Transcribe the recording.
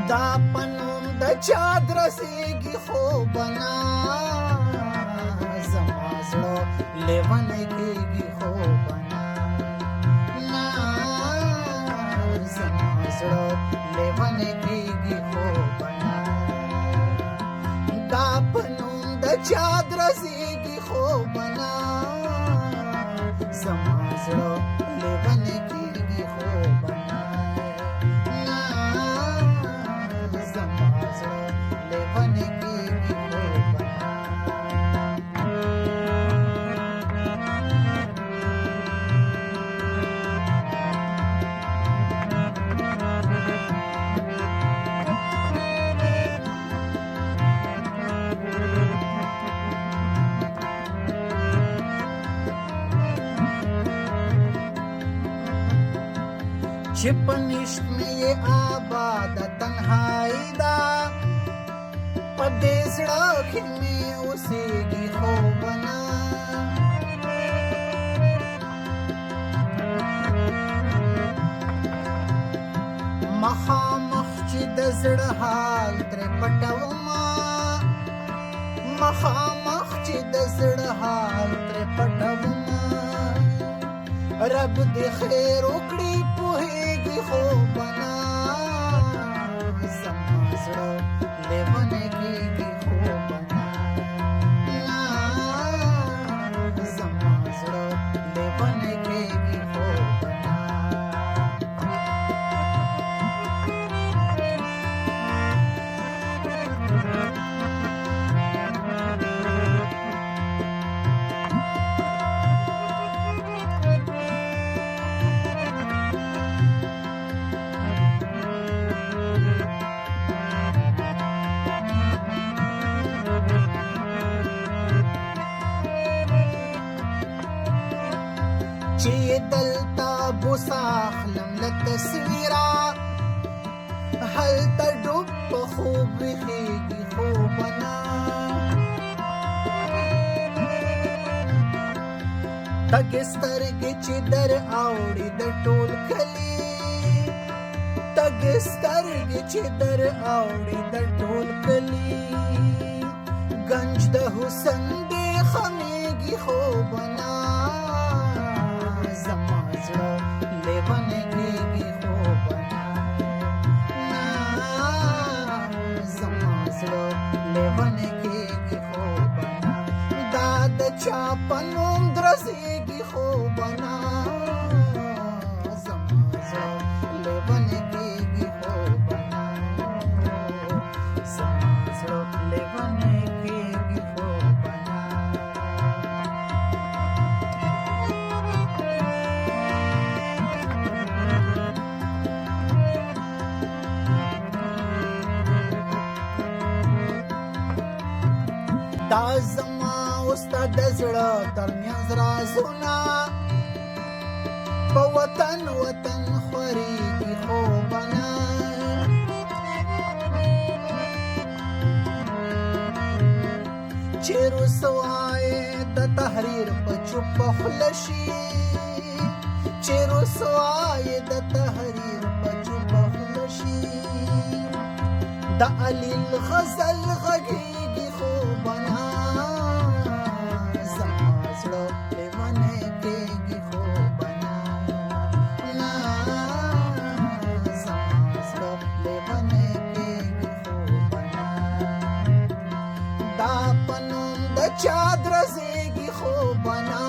دا پنوم د چا درسیږي خوبنا زما زړه لیونی کېږي خوبنا نا زما زړه لیونی کېږي خوبنا دا پنوم د چا درسیږي خوبنا زما زړه لیونی کېږي خوبنا چې پنشت مې آباد تنهایی دا په دې زړه کې مې اوسېږي خوبنا مخامخ چې د زړه حال ترې پټوما مخامخ چې د زړه حال ترې پټوما رب دې خیر وکړي پوهېږي خوبنا زما زړه لیونی کېږي خوبنا زما زړه لیونی کېږي خوبنا چې دلته بوسه اخلم له تصویره هلته ډوب په خوب ویښېږي خوبنا تږې سترګې چې در اوړي د ټول کلي تږې سترګې چې در اوړي د ټول کلي گنج د حسن دې خمیږي خوبنا زما زړه لیونی کېږي خوبنا زما زړه لیونی کېږي خوبنا دا د چا په نوم درځېږي خوبنا زما زړه لیونی کېږي خوبنا زما زړه لیونی کېږي خوبنا دا زما اوستا د زړه ترمنځ رازونه په وطن وطن خورېږي خوبنا چې رسوای د تحریر په چوپه خوله شي چې رسوای د تحریر په چوپه خوله شي د علي الغزل غږېږي خوبنا زما زړه لیونی کېږي خوبنا زما زړه لیونی کېږي خوبنا دا په نوم د چا درځېږي خوبنا